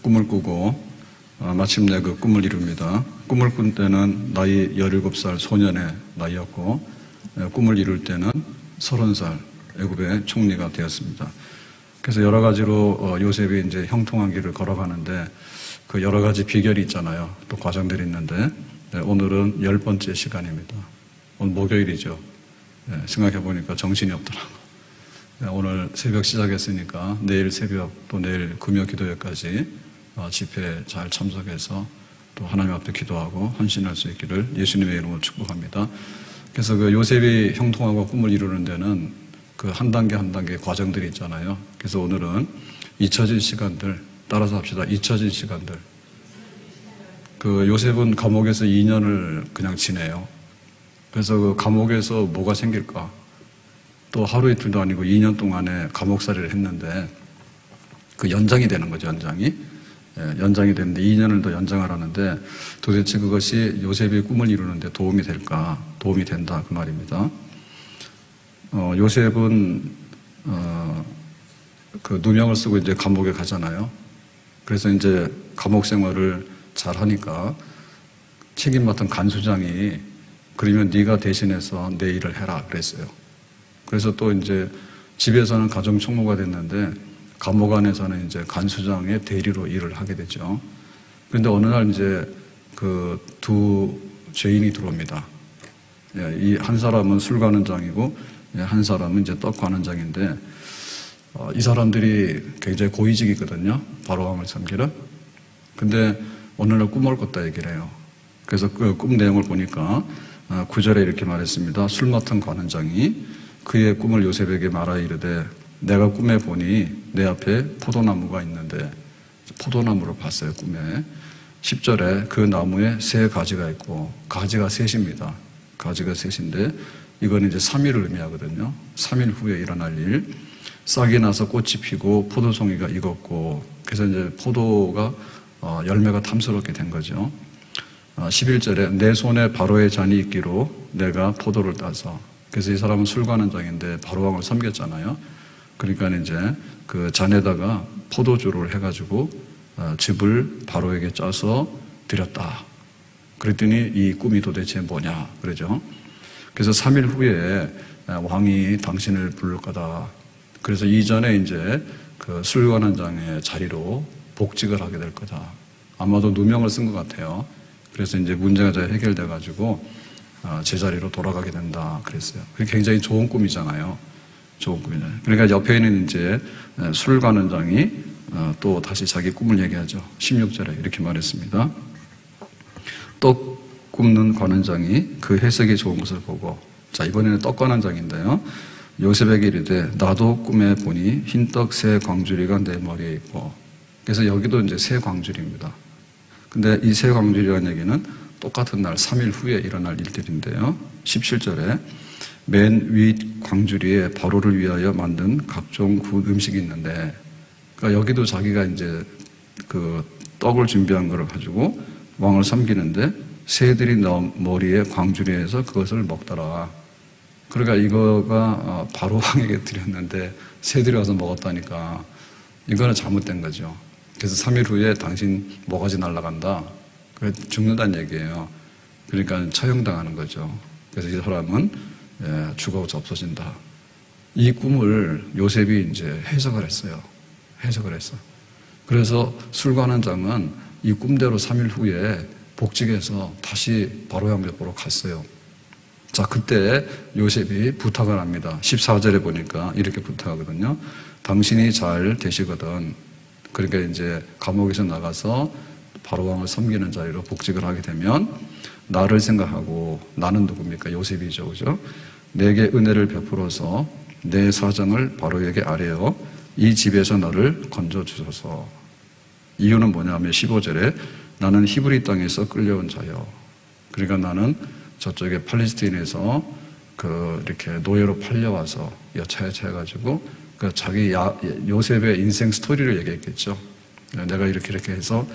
꿈을 꾸고 마침내 그 꿈을 이룹니다. 꿈을 꾼 때는 나이 17살 소년의 나이였고 꿈을 이룰 때는 30살 애굽의 총리가 되었습니다. 그래서 여러 가지로 요셉이 이제 형통한 길을 걸어가는데 그 여러 가지 비결이 있잖아요. 또 과정들이 있는데 오늘은 10번째 시간입니다. 오늘 목요일이죠. 생각해 보니까 정신이 없더라고요. 오늘 새벽 시작했으니까 내일 새벽 또 내일 금요 기도회까지 집회에 잘 참석해서 또 하나님 앞에 기도하고 헌신할 수 있기를 예수님의 이름으로 축복합니다. 그래서 그 요셉이 형통하고 꿈을 이루는 데는 그 한 단계 한 단계 과정들이 있잖아요. 그래서 오늘은 잊혀진 시간들 따라서 합시다. 잊혀진 시간들. 그 요셉은 감옥에서 2년을 그냥 지내요. 그래서 그 감옥에서 뭐가 생길까? 또 하루 이틀도 아니고 2년 동안에 감옥살이를 했는데 그 연장이 되는 거죠, 연장이. 연장이 되는데 2년을 더 연장하라는데 도대체 그것이 요셉이 꿈을 이루는데 도움이 될까? 도움이 된다, 그 말입니다. 요셉은, 그 누명을 쓰고 이제 감옥에 가잖아요. 그래서 이제 감옥 생활을 잘 하니까 책임 맡은 간수장이 그러면 네가 대신해서 내 일을 해라 그랬어요. 그래서 또 이제 집에서는 가정 총무가 됐는데 감옥 안에서는 이제 간수장의 대리로 일을 하게 되죠. 그런데 어느 날 이제 그 두 죄인이 들어옵니다. 이 한 사람은 술 가는 장이고 한 사람은 이제 떡 가는 장인데 이 사람들이 굉장히 고위직이거든요. 바로왕을 섬기러. 근데 어느 날 꿈을 꿨다 얘기를 해요. 그래서 그 꿈 내용을 보니까 9절에 이렇게 말했습니다. 술 맡은 관원장이 그의 꿈을 요셉에게 말하여 이르되 내가 꿈에 보니 내 앞에 포도나무가 있는데 포도나무를 봤어요, 꿈에. 10절에 그 나무에 세 가지가 있고 가지가 셋입니다. 가지가 셋인데 이건 이제 3일을 의미하거든요. 3일 후에 일어날 일. 싹이 나서 꽃이 피고 포도송이가 익었고 그래서 이제 포도가 열매가 탐스럽게 된 거죠. 11절에 내 손에 바로의 잔이 있기로 내가 포도를 따서 그래서 이 사람은 술 가는 장인데 바로왕을 섬겼잖아요. 그러니까 이제 그 잔에다가 포도주를 해가지고 즙을 바로에게 짜서 드렸다. 그랬더니 이 꿈이 도대체 뭐냐 그러죠. 그래서 3일 후에 왕이 당신을 부를 거다. 그래서 이전에 이제 그 술관원장의 자리로 복직을 하게 될 거다. 아마도 누명을 쓴 것 같아요. 그래서 이제 문제가 잘 해결돼가지고 제자리로 돌아가게 된다 그랬어요. 그게 굉장히 좋은 꿈이잖아요. 좋은 꿈이잖아요. 그러니까 옆에 있는 이제 술관원장이 또 다시 자기 꿈을 얘기하죠. 16절에 이렇게 말했습니다. 떡 굽는 관원장이 그 해석이 좋은 것을 보고 자 이번에는 떡 관원장인데요. 요셉에게 이르되 나도 꿈에 보니 흰떡 새 광주리가 내 머리에 있고 그래서 여기도 이제 새 광주리입니다. 근데 이 새 광주리라는 얘기는 똑같은 날 3일 후에 일어날 일들인데요. 17절에 맨 위 광주리에 바로를 위하여 만든 각종 구운 음식이 있는데 그러니까 여기도 자기가 이제 그 떡을 준비한 거를 가지고 왕을 섬기는데 새들이 머리에 광주리에서 그것을 먹더라. 그러니까 이거가 바로 왕에게 드렸는데 새들이 와서 먹었다니까 이거는 잘못된 거죠. 그래서 3일 후에 당신 모가지 날아간다. 그래 죽는다는 얘기예요. 그러니까 처형당하는 거죠. 그래서 이 사람은 죽어 없어진다. 이 꿈을 요셉이 이제 해석을 했어요. 해석을 했어. 그래서 술관원장은 이 꿈대로 3일 후에 복직해서 다시 바로왕 벽으로 갔어요. 자, 그때 요셉이 부탁을 합니다. 14절에 보니까 이렇게 부탁하거든요. 당신이 잘 되시거든. 그러니까 이제 감옥에서 나가서 바로왕을 섬기는 자리로 복직을 하게 되면 나를 생각하고 나는 누굽니까? 요셉이죠. 그죠? 내게 은혜를 베풀어서 내 사정을 바로에게 아뢰어 이 집에서 나를 건져주소서. 이유는 뭐냐면 15절에 나는 히브리 땅에서 끌려온 자요. 그러니까 나는 저쪽에 팔레스타인에서 이렇게 노예로 팔려와서 여차여차해가지고 자기 요셉의 인생 스토리를 얘기했겠죠. 내가 이렇게 해서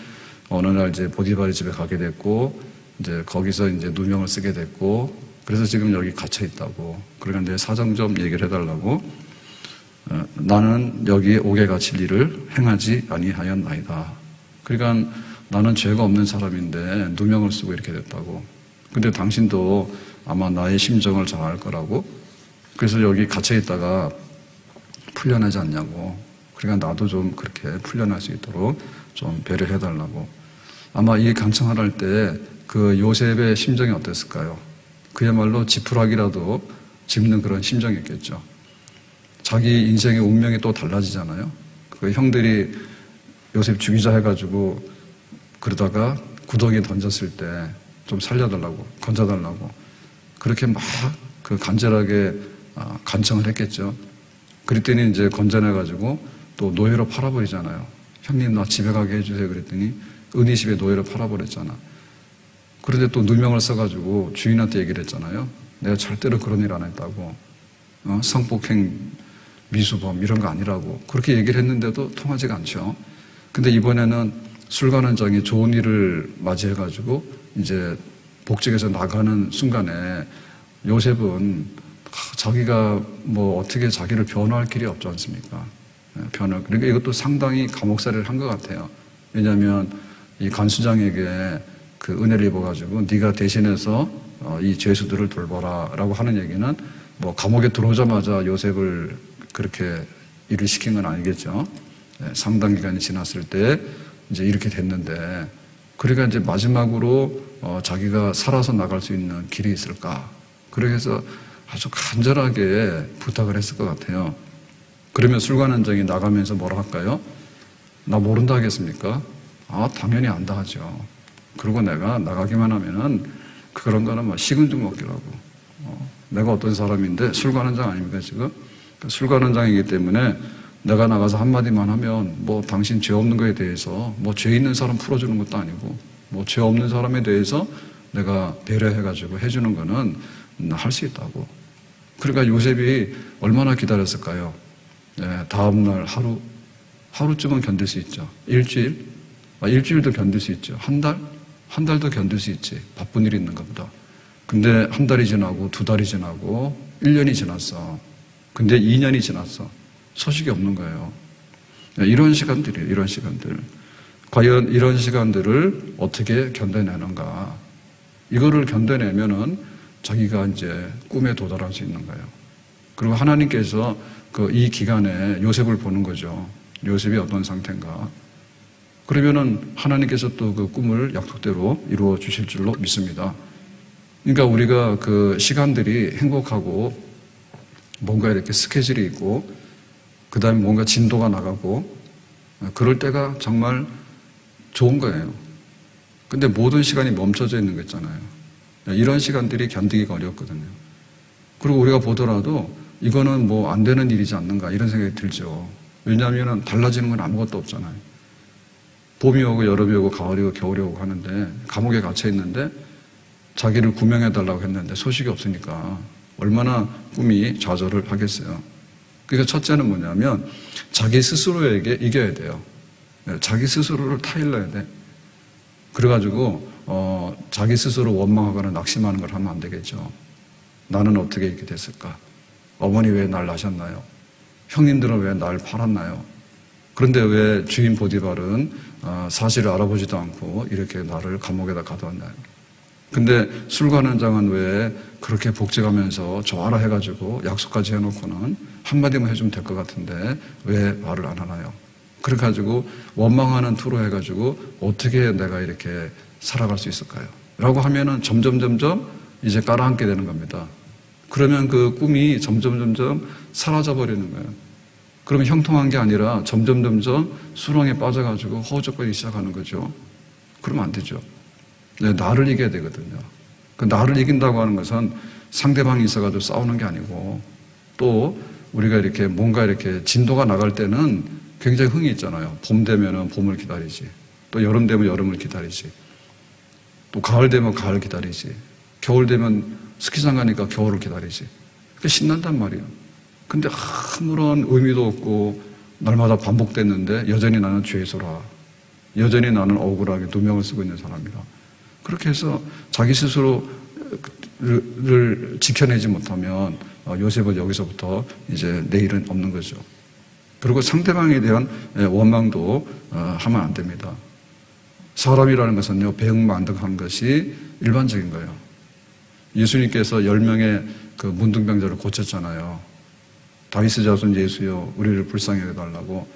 어느 날 이제 보디바리 집에 가게 됐고 이제 거기서 이제 누명을 쓰게 됐고 그래서 지금 여기 갇혀 있다고. 그러니까 내 사정 좀 얘기를 해달라고. 나는 여기에 옥에 갇힐 일을 행하지 아니하였나이다. 그러니까 나는 죄가 없는 사람인데 누명을 쓰고 이렇게 됐다고. 근데 당신도 아마 나의 심정을 잘 알 거라고. 그래서 여기 갇혀 있다가 풀려나지 않냐고. 그러니까 나도 좀 그렇게 풀려날 수 있도록 좀 배려해 달라고. 아마 이 간청을 할 때 그 요셉의 심정이 어땠을까요? 그야말로 지푸라기라도 짚는 그런 심정이었겠죠. 자기 인생의 운명이 또 달라지잖아요. 그 형들이 요셉 죽이자 해가지고 그러다가 구덩이에 던졌을 때 좀 살려달라고, 건져달라고 그렇게 막 그 간절하게 간청을 했겠죠. 그랬더니 이제 건져내가지고 또 노예로 팔아버리잖아요. 형님 나 집에 가게 해주세요 그랬더니 은희 집에 노예로 팔아버렸잖아. 그런데 또 누명을 써가지고 주인한테 얘기를 했잖아요. 내가 절대로 그런 일 안 했다고. 성폭행, 미수범 이런 거 아니라고. 그렇게 얘기를 했는데도 통하지가 않죠. 근데 이번에는 술관원장이 좋은 일을 맞이해가지고 이제 복직에서 나가는 순간에 요셉은 자기가 뭐 어떻게 자기를 변호할 길이 없지 않습니까? 그러니까 이것도 상당히 감옥살이를 한 것 같아요. 왜냐하면 이 간수장에게 그 은혜를 입어가지고 네가 대신해서 이 죄수들을 돌봐라라고 하는 얘기는 뭐 감옥에 들어오자마자 요셉을 그렇게 일을 시킨 건 아니겠죠. 상당 기간이 지났을 때 이제 이렇게 됐는데, 그러니까 이제 마지막으로 자기가 살아서 나갈 수 있는 길이 있을까? 그래서 아주 간절하게 부탁을 했을 것 같아요. 그러면 술관원장이 나가면서 뭐라 할까요? 나 모른다 하겠습니까? 당연히 안다 하죠. 그리고 내가 나가기만 하면은 그런 거는 뭐 식은 죽 먹기라고. 내가 어떤 사람인데 술관원장 아닙니까 지금? 술관원장이기 때문에 내가 나가서 한마디만 하면 뭐 당신 죄 없는 거에 대해서 뭐 죄 있는 사람 풀어주는 것도 아니고 뭐 죄 없는 사람에 대해서 내가 배려해가지고 해주는 거는 할 수 있다고. 그러니까 요셉이 얼마나 기다렸을까요? 다음날 하루쯤은 견딜 수 있죠. 일주일도 견딜 수 있죠. 한 달도 견딜 수 있지. 바쁜 일이 있는가 보다. 근데 한 달이 지나고 2달이 지나고 1년이 지났어. 근데 2년이 지났어. 소식이 없는 거예요. 이런 시간들이에요. 이런 시간들. 과연 이런 시간들을 어떻게 견뎌내는가. 이거를 견뎌내면은 자기가 이제 꿈에 도달할 수 있는 거예요. 그리고 하나님께서 이 기간에 요셉을 보는 거죠. 요셉이 어떤 상태인가. 그러면은 하나님께서 또 그 꿈을 약속대로 이루어 주실 줄로 믿습니다. 그러니까 우리가 그 시간들이 행복하고 뭔가 이렇게 스케줄이 있고 그 다음에 뭔가 진도가 나가고 그럴 때가 정말 좋은 거예요. 근데 모든 시간이 멈춰져 있는 거 있잖아요. 이런 시간들이 견디기가 어렵거든요. 그리고 우리가 보더라도 이거는 뭐 안 되는 일이지 않는가 이런 생각이 들죠. 왜냐하면 달라지는 건 아무것도 없잖아요. 봄이 오고 여름이 오고 가을이 오고 겨울이 오고 하는데 감옥에 갇혀 있는데 자기를 구명해달라고 했는데 소식이 없으니까 얼마나 꿈이 좌절을 하겠어요. 그러니까 첫째는 뭐냐면 자기 스스로에게 이겨야 돼요. 자기 스스로를 타일러야 돼. 그래가지고 자기 스스로 원망하거나 낙심하는 걸 하면 안 되겠죠. 나는 어떻게 이렇게 됐을까? 어머니 왜 날 낳으셨나요? 형님들은 왜 날 팔았나요? 그런데 왜 주인 보디발은 사실을 알아보지도 않고 이렇게 나를 감옥에다 가둬왔나요? 근데 술관원장은 왜 그렇게 복직하면서 좋아라 해가지고 약속까지 해놓고는 한마디만 해주면 될 것 같은데 왜 말을 안 하나요? 그래가지고 원망하는 투로 해가지고 어떻게 내가 이렇게 살아갈 수 있을까요? 라고 하면은 점점 이제 깔아앉게 되는 겁니다. 그러면 그 꿈이 점점 사라져버리는 거예요. 그러면 형통한 게 아니라 점점 수렁에 빠져가지고 허우적거리기 시작하는 거죠. 그러면 안 되죠. 나를 이겨야 되거든요. 그 나를 이긴다고 하는 것은 상대방이 있어가지고 싸우는 게 아니고 또 우리가 이렇게 뭔가 이렇게 진도가 나갈 때는 굉장히 흥이 있잖아요. 봄 되면은 봄을 기다리지. 또 여름 되면 여름을 기다리지. 또 가을 되면 가을 기다리지. 겨울 되면 스키장 가니까 겨울을 기다리지. 그게 신난단 말이에요. 근데 아무런 의미도 없고 날마다 반복됐는데 여전히 나는 죄수라. 여전히 나는 억울하게 누명을 쓰고 있는 사람이라. 그렇게 해서 자기 스스로를 지켜내지 못하면 요셉은 여기서부터 이제 내일은 없는 거죠. 그리고 상대방에 대한 원망도 하면 안 됩니다. 사람이라는 것은요, 배응만득한 것이 일반적인 거예요. 예수님께서 10명의 그 문둥병자를 고쳤잖아요. 다윗의 자손 예수여, 우리를 불쌍히 해달라고.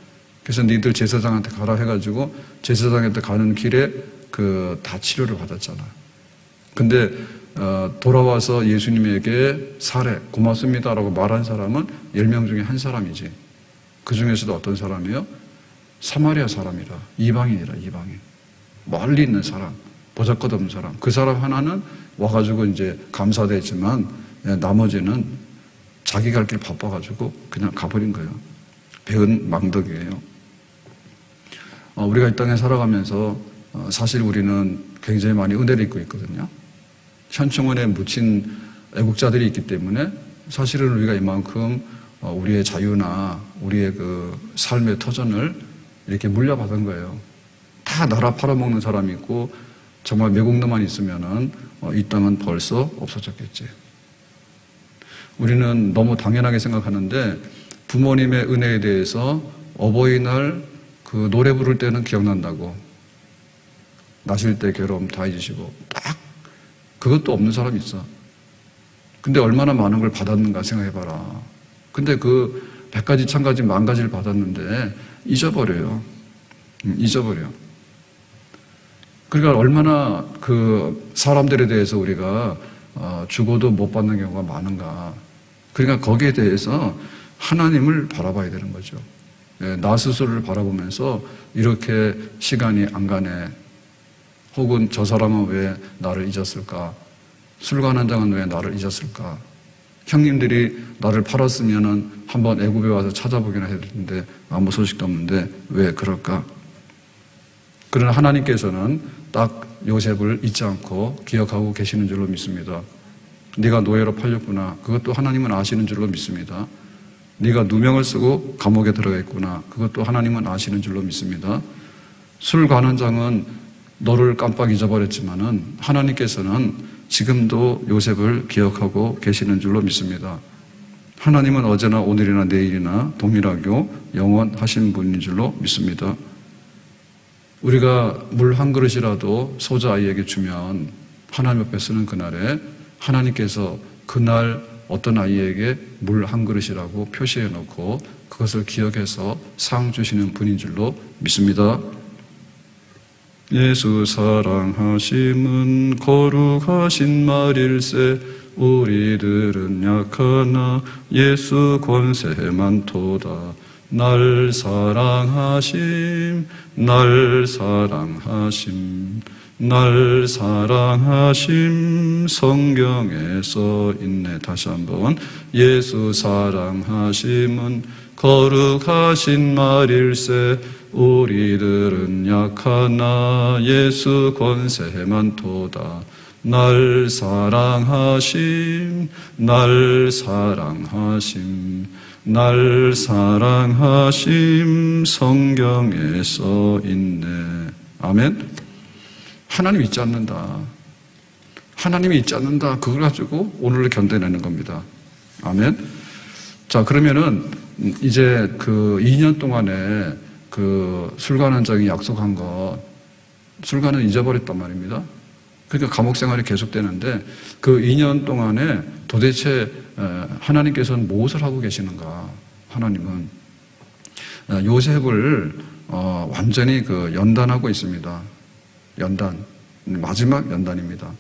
그래서 니들 제사장한테 가라 해가지고 제사장한테 가는 길에 다 치료를 받았잖아요. 근데 돌아와서 예수님에게 사례, 고맙습니다라고 말한 사람은 10명 중에 한 사람이지. 그 중에서도 어떤 사람이에요? 사마리아 사람이라, 이방인이라, 이방인. 멀리 있는 사람, 보잘것없는 사람. 그 사람 하나는 와가지고 이제 감사됐지만 나머지는 자기 갈 길 바빠가지고 그냥 가버린 거예요. 배은 망덕이에요. 우리가 이 땅에 살아가면서 사실 우리는 굉장히 많이 은혜를 입고 있거든요. 현충원에 묻힌 애국자들이 있기 때문에 사실은 우리가 이만큼 우리의 자유나 우리의 그 삶의 터전을 이렇게 물려받은 거예요. 다 나라 팔아먹는 사람이 있고 정말 매국노만 있으면은 이 땅은 벌써 없어졌겠지. 우리는 너무 당연하게 생각하는데 부모님의 은혜에 대해서 어버이날 그 노래 부를 때는 기억난다고. 나실 때 괴로움 다 잊으시고 딱 그것도 없는 사람이 있어. 근데 얼마나 많은 걸 받았는가 생각해봐라. 근데 그 100가지, 1000가지, 10,000가지를 받았는데 잊어버려요. 잊어버려. 그러니까 얼마나 그 사람들에 대해서 우리가 죽어도 못 받는 경우가 많은가. 그러니까 거기에 대해서 하나님을 바라봐야 되는 거죠. 나 스스로를 바라보면서 이렇게 시간이 안 가네. 혹은 저 사람은 왜 나를 잊었을까? 술관 한 장은 왜 나를 잊었을까? 형님들이 나를 팔았으면은 한번 애굽에 와서 찾아보기나 해야 되는데 아무 소식도 없는데 왜 그럴까? 그러나 하나님께서는 딱 요셉을 잊지 않고 기억하고 계시는 줄로 믿습니다. 네가 노예로 팔렸구나. 그것도 하나님은 아시는 줄로 믿습니다. 네가 누명을 쓰고 감옥에 들어가 있구나. 그것도 하나님은 아시는 줄로 믿습니다. 술 관원장은 너를 깜빡 잊어버렸지만은 하나님께서는 지금도 요셉을 기억하고 계시는 줄로 믿습니다. 하나님은 어제나 오늘이나 내일이나 동일하고 영원하신 분인 줄로 믿습니다. 우리가 물 한 그릇이라도 소자 아이에게 주면 하나님 앞에 쓰는 그날에 하나님께서 그날 어떤 아이에게 물 한 그릇이라고 표시해 놓고 그것을 기억해서 상 주시는 분인 줄로 믿습니다. 예수 사랑하심은 거룩하신 말일세. 우리들은 약하나 예수 권세 많도다. 날 사랑하심, 날 사랑하심, 날 사랑하심. 성경에 써 있네. 다시 한번. 예수 사랑하심은 거룩하신 말일세. 우리들은 약하나 예수 권세 많도다. 날 사랑하심, 날 사랑하심, 날 사랑하심. 성경에 써 있네. 아멘. 하나님 잊지 않는다. 하나님이 잊지 않는다. 그걸 가지고 오늘을 견뎌내는 겁니다. 아멘. 자, 그러면은 이제 그 2년 동안에 그 술관원장이 약속한 거, 술관은 잊어버렸단 말입니다. 그러니까 감옥 생활이 계속되는데 그 2년 동안에 도대체 하나님께서는 무엇을 하고 계시는가? 하나님은 요셉을 완전히 그 연단하고 있습니다. 연단, 마지막 연단입니다.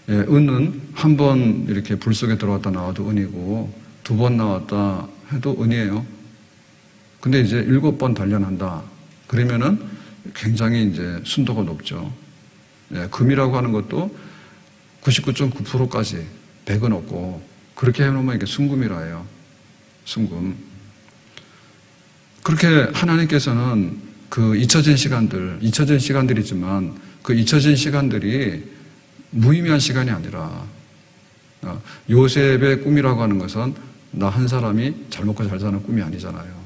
은은 한 번 이렇게 불 속에 들어갔다 나와도 은이고 2번 나왔다 해도 은이에요. 근데 이제 7번 단련한다. 그러면은 굉장히 이제 순도가 높죠. 금이라고 하는 것도 99.9%까지 100은 없고 그렇게 해놓으면 이게 순금이라 해요. 순금. 그렇게 하나님께서는 그 잊혀진 시간들이지만 그 잊혀진 시간들이 무의미한 시간이 아니라 요셉의 꿈이라고 하는 것은 나 한 사람이 잘 먹고 잘 사는 꿈이 아니잖아요.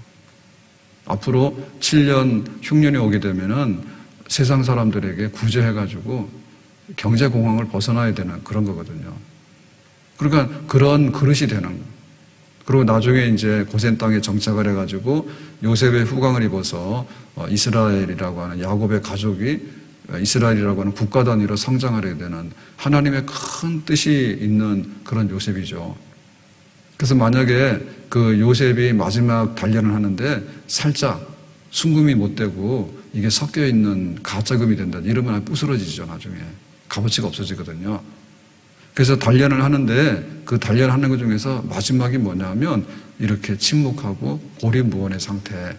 앞으로 7년 흉년이 오게 되면은 세상 사람들에게 구제해가지고 경제공황을 벗어나야 되는 그런 거거든요. 그러니까 그런 그릇이 되는 거. 그리고 나중에 이제 고센 땅에 정착을 해가지고 요셉의 후광을 입어서 이스라엘이라고 하는 야곱의 가족이 이스라엘이라고 하는 국가 단위로 성장하게 되는 하나님의 큰 뜻이 있는 그런 요셉이죠. 그래서 만약에 그 요셉이 마지막 단련을 하는데 살짝 순금이 못 되고 이게 섞여 있는 가짜금이 된다. 이러면 부스러지죠. 나중에 값어치가 없어지거든요. 그래서 단련을 하는데 그 단련하는 것 중에서 마지막이 뭐냐면 이렇게 침묵하고 고리무원의 상태.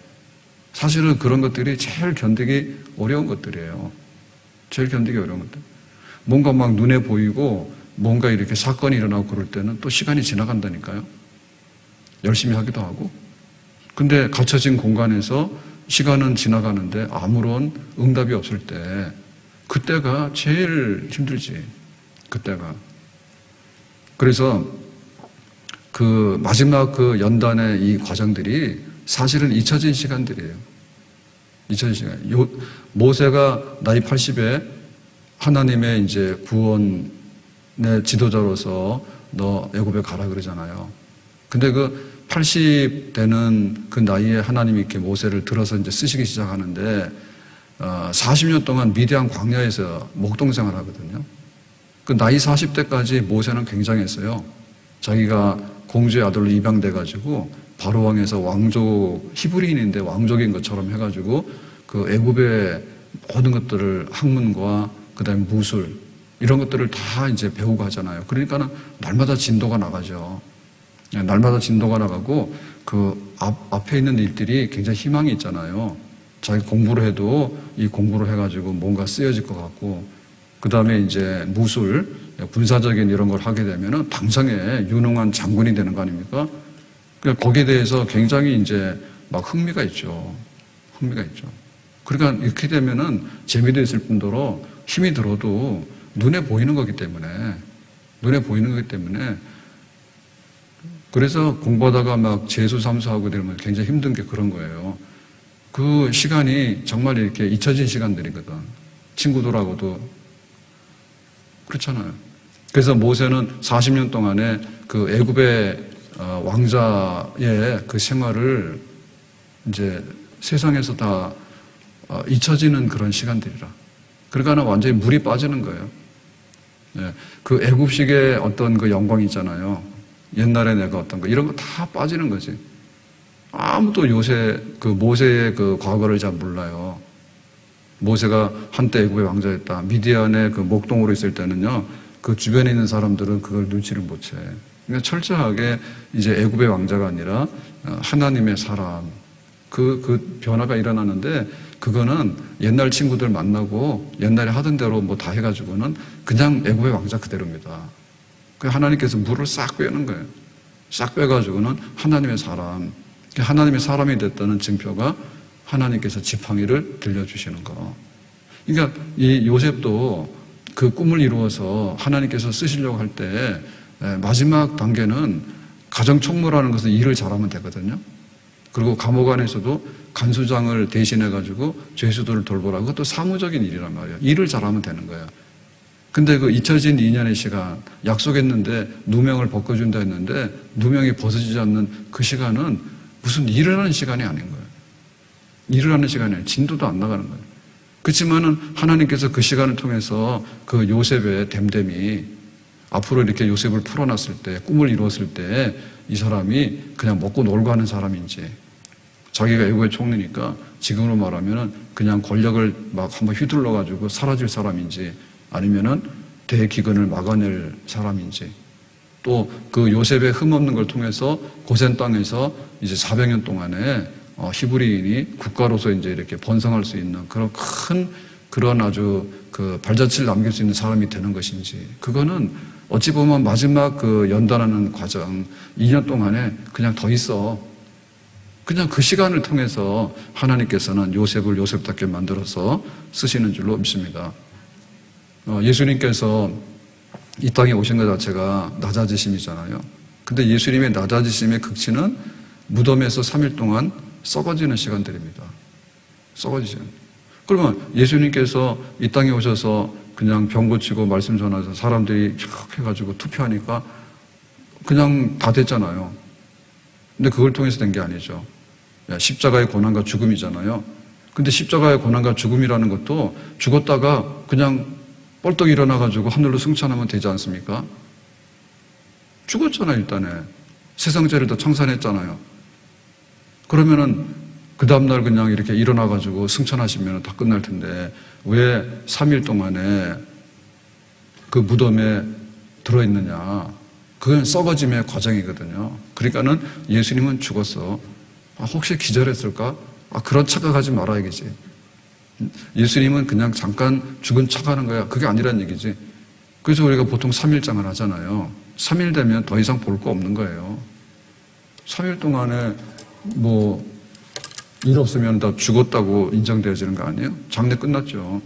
사실은 그런 것들이 제일 견디기 어려운 것들이에요. 제일 견디기 어려운 것들. 뭔가 막 눈에 보이고 뭔가 이렇게 사건이 일어나고 그럴 때는 또 시간이 지나간다니까요. 열심히 하기도 하고. 근데 갇혀진 공간에서 시간은 지나가는데 아무런 응답이 없을 때 그때가 제일 힘들지. 그때가. 그래서 그 마지막 그 연단의 이 과정들이 사실은 잊혀진 시간들이에요. 잊혀진 시간. 모세가 나이 80에 하나님의 이제 구원의 지도자로서 너 애굽에 가라 그러잖아요. 근데 그 80 되는 그 나이에 하나님이 이렇게 모세를 들어서 이제 쓰시기 시작하는데 40년 동안 미디안 광야에서 목동생활 하거든요. 그 나이 40대까지 모세는 굉장했어요. 자기가 공주의 아들로 입양돼가지고 바로 왕에서 왕족, 히브리인인데 왕족인 것처럼 해가지고 그 애굽의 모든 것들을 학문과 그다음에 무술 이런 것들을 다 이제 배우고 하잖아요. 그러니까는 날마다 진도가 나가죠. 날마다 진도가 나가고 그 앞에 있는 일들이 굉장히 희망이 있잖아요. 자기 공부를 해도 이 공부를 해가지고 뭔가 쓰여질 것 같고 그 다음에 이제 무술, 군사적인 이런 걸 하게 되면은 당장에 유능한 장군이 되는 거 아닙니까? 그러니까 거기에 대해서 굉장히 이제 막 흥미가 있죠. 흥미가 있죠. 그러니까 이렇게 되면은 재미도 있을 뿐더러 힘이 들어도 눈에 보이는 거기 때문에 그래서 공부하다가 막 재수 삼수하고 이러면 굉장히 힘든 게 그런 거예요. 그 시간이 정말 이렇게 잊혀진 시간들이거든. 친구들하고도 그렇잖아요. 그래서 모세는 40년 동안에 그 애굽의 왕자의 그 생활을 이제 세상에서 다 잊혀지는 그런 시간들이라. 그러니까 완전히 물이 빠지는 거예요. 예, 그 애굽식의 어떤 그 영광이 있잖아요. 옛날에 내가 어떤 거 이런 거 다 빠지는 거지. 아무도 모세의 그 과거를 잘 몰라요. 모세가 한때 애굽의 왕자였다. 미디안의 그 목동으로 있을 때는요. 그 주변에 있는 사람들은 그걸 눈치를 못 채. 그러니까 철저하게 이제 애굽의 왕자가 아니라 하나님의 사람. 그 변화가 일어나는데 그거는 옛날 친구들 만나고 옛날에 하던 대로 뭐 다 해가지고는 그냥 애굽의 왕자 그대로입니다. 하나님께서 물을 싹 빼는 거예요. 싹 빼가지고는 하나님의 사람. 하나님의 사람이 됐다는 증표가 하나님께서 지팡이를 들려주시는 거. 그러니까 이 요셉도 그 꿈을 이루어서 하나님께서 쓰시려고 할 때 마지막 단계는 가정총무라는 것은 일을 잘하면 되거든요. 그리고 감옥 안에서도 간수장을 대신해가지고 죄수들을 돌보라. 그것도 사무적인 일이란 말이에요. 일을 잘하면 되는 거예요. 근데 그 잊혀진 2년의 시간, 약속했는데 누명을 벗겨준다 했는데 누명이 벗어지지 않는 그 시간은 무슨 일을 하는 시간이 아닌 거예요. 일을 하는 시간이 아니에요. 진도도 안 나가는 거예요. 그렇지만은 하나님께서 그 시간을 통해서 그 요셉의 됨됨이 앞으로 이렇게 요셉을 풀어놨을 때, 꿈을 이루었을 때 이 사람이 그냥 먹고 놀고 하는 사람인지 자기가 애국의 총리니까 지금으로 말하면은 그냥 권력을 막 한번 휘둘러가지고 사라질 사람인지 아니면은 대기근을 막아낼 사람인지 또 그 요셉의 흠없는 걸 통해서 고센 땅에서 이제 400년 동안에 히브리인이 국가로서 이제 이렇게 번성할 수 있는 그런 아주 그 발자취를 남길 수 있는 사람이 되는 것인지 그거는 어찌 보면 마지막 그 연단하는 과정 2년 동안에 그냥 더 있어. 그냥 그 시간을 통해서 하나님께서는 요셉을 요셉답게 만들어서 쓰시는 줄로 믿습니다. 예수님께서 이 땅에 오신 것 자체가 낮아지심이잖아요. 근데 예수님의 낮아지심의 극치는 무덤에서 3일 동안 썩어지는 시간들입니다. 썩어지죠. 그러면 예수님께서 이 땅에 오셔서 그냥 병 고치고 말씀 전하셔서 사람들이 촥 해가지고 투표하니까 그냥 다 됐잖아요. 근데 그걸 통해서 된 게 아니죠. 십자가의 고난과 죽음이잖아요. 근데 십자가의 고난과 죽음이라는 것도 죽었다가 그냥 뻘떡 일어나가지고 하늘로 승천하면 되지 않습니까? 죽었잖아요, 일단에. 세상죄를 다 청산했잖아요. 그러면은 그 다음날 그냥 이렇게 일어나가지고 승천하시면 다 끝날 텐데 왜 3일 동안에 그 무덤에 들어있느냐. 그건 썩어짐의 과정이거든요. 그러니까는 예수님은 죽었어. 혹시 기절했을까? 그런 착각하지 말아야겠지. 예수님은 그냥 잠깐 죽은 척하는 거야. 그게 아니란 얘기지. 그래서 우리가 보통 3일장을 하잖아요. 3일 되면 더 이상 볼 거 없는 거예요. 3일 동안에 일 없으면 다 죽었다고 인정되어지는 거 아니에요? 장례 끝났죠.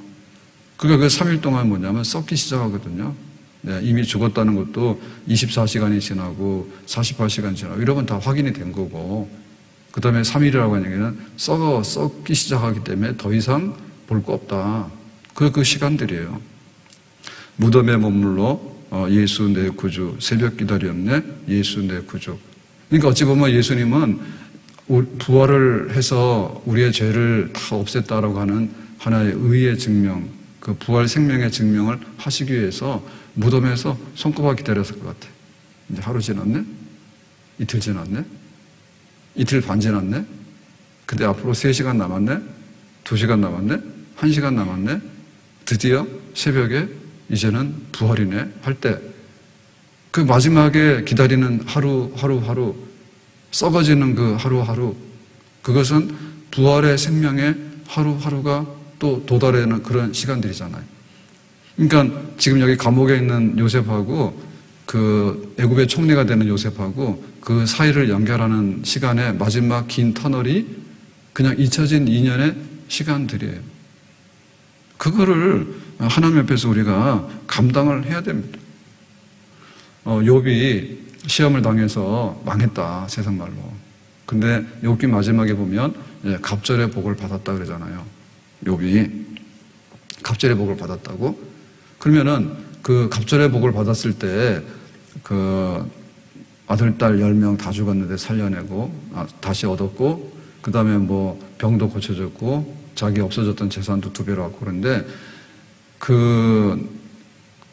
그러니까 그 3일 동안 뭐냐면 썩기 시작하거든요. 네, 이미 죽었다는 것도 24시간이 지나고 48시간 지나고 이러면 다 확인이 된 거고 그 다음에 3일이라고 하는 얘기는 썩기 시작하기 때문에 더 이상 볼 거 없다. 그 시간들이에요. 무덤에 머물러 예수 내 구주, 새벽 기다렸네, 예수 내 구주. 그러니까 어찌 보면 예수님은 부활을 해서 우리의 죄를 다 없앴다라고 하는 하나의 의의 증명, 그 부활 생명의 증명을 하시기 위해서 무덤에서 손꼽아 기다렸을 것 같아. 이제 하루 지났네? 이틀 지났네? 이틀 반 지났네? 근데 앞으로 3시간 남았네? 2시간 남았네? 1시간 남았네? 드디어 새벽에 이제는 부활이네? 할 때 그 마지막에 기다리는 하루 썩어지는 그 하루하루 그것은 부활의 생명의 하루하루가 또 도달하는 그런 시간들이잖아요. 그러니까 지금 여기 감옥에 있는 요셉하고 그 애굽의 총리가 되는 요셉하고 그 사이를 연결하는 시간의 마지막 긴 터널이 그냥 잊혀진 2년의 시간들이에요. 그거를 하나님 앞에서 우리가 감당을 해야 됩니다. 욥이 시험을 당해서 망했다, 세상 말로. 근데 욥기 마지막에 보면 갑절의 복을 받았다 그러잖아요. 욥이 갑절의 복을 받았다고? 그러면은 그 갑절의 복을 받았을 때 그 아들, 딸 10명 다 죽었는데 살려내고 다시 얻었고 그 다음에 병도 고쳐졌고 자기 없어졌던 재산도 2배로 갖고 그런데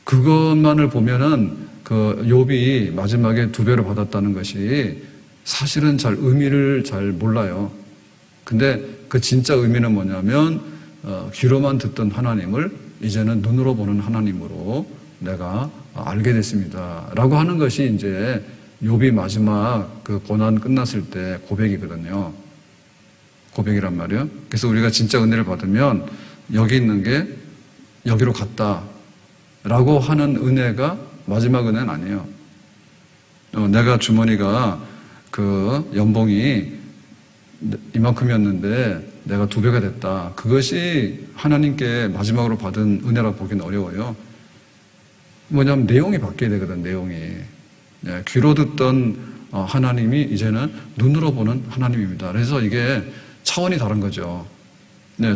그것만을 보면은 그 욥이 마지막에 2배로 받았다는 것이 사실은 의미를 잘 몰라요. 근데 그 진짜 의미는 뭐냐면 귀로만 듣던 하나님을 이제는 눈으로 보는 하나님으로 내가 알게 됐습니다. 라고 하는 것이 이제 욥이 마지막 그 고난 끝났을 때 고백이거든요. 고백이란 말이에요. 그래서 우리가 진짜 은혜를 받으면 여기 있는 게 여기로 갔다 라고 하는 은혜가 마지막 은혜는 아니에요. 내가 주머니가 그 연봉이 이만큼이었는데 내가 2배가 됐다. 그것이 하나님께 마지막으로 받은 은혜라고 보기는 어려워요. 뭐냐면 내용이 바뀌어야 되거든, 내용이. 귀로 듣던 하나님이 이제는 눈으로 보는 하나님입니다. 그래서 이게 차원이 다른 거죠.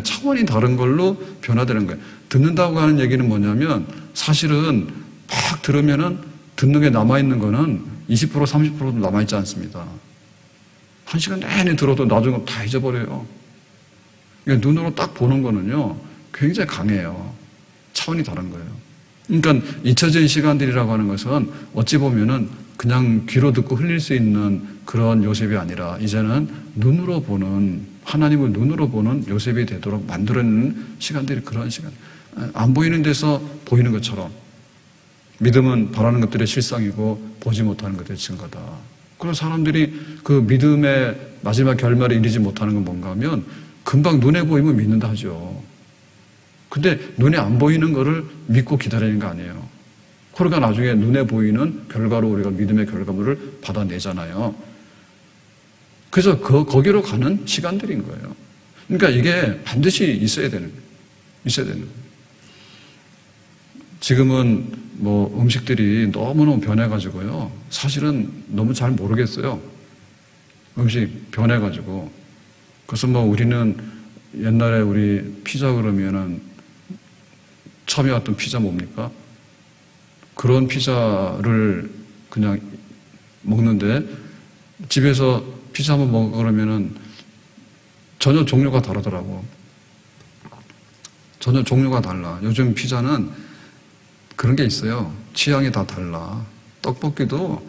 차원이 다른 걸로 변화되는 거예요. 듣는다고 하는 얘기는 뭐냐면 사실은 막 들으면은 듣는 게 남아있는 거는 20% 30%도 남아있지 않습니다. 1시간 내내 들어도 나중에 다 잊어버려요. 그러니까 눈으로 딱 보는 거는요 굉장히 강해요. 차원이 다른 거예요. 그러니까 잊혀진 시간들이라고 하는 것은 어찌 보면은 그냥 귀로 듣고 흘릴 수 있는 그런 요셉이 아니라 이제는 눈으로 보는 하나님을 눈으로 보는 요셉이 되도록 만들어내는 시간들이 그런 시간. 안 보이는 데서 보이는 것처럼 믿음은 바라는 것들의 실상이고 보지 못하는 것들의 증거다. 그래서 사람들이 그 믿음의 마지막 결말에 이르지 못하는 건 뭔가 하면 금방 눈에 보이면 믿는다 하죠. 근데 눈에 안 보이는 거를 믿고 기다리는 거 아니에요. 그러니까 나중에 눈에 보이는 결과로 우리가 믿음의 결과물을 받아내잖아요. 그래서 거기로 가는 시간들인 거예요. 그러니까 이게 반드시 있어야 되는 거예요. 있어야 되는 거예요. 지금은 음식들이 너무너무 변해가지고요. 사실은 너무 잘 모르겠어요. 음식 변해가지고. 그래서 우리는 옛날에 우리 피자 그러면은 처음에 왔던 피자 뭡니까? 그런 피자를 그냥 먹는데 집에서 피자 한번 먹으려면은 전혀 종류가 다르더라고. 전혀 종류가 달라. 요즘 피자는 그런 게 있어요. 취향이 다 달라. 떡볶이도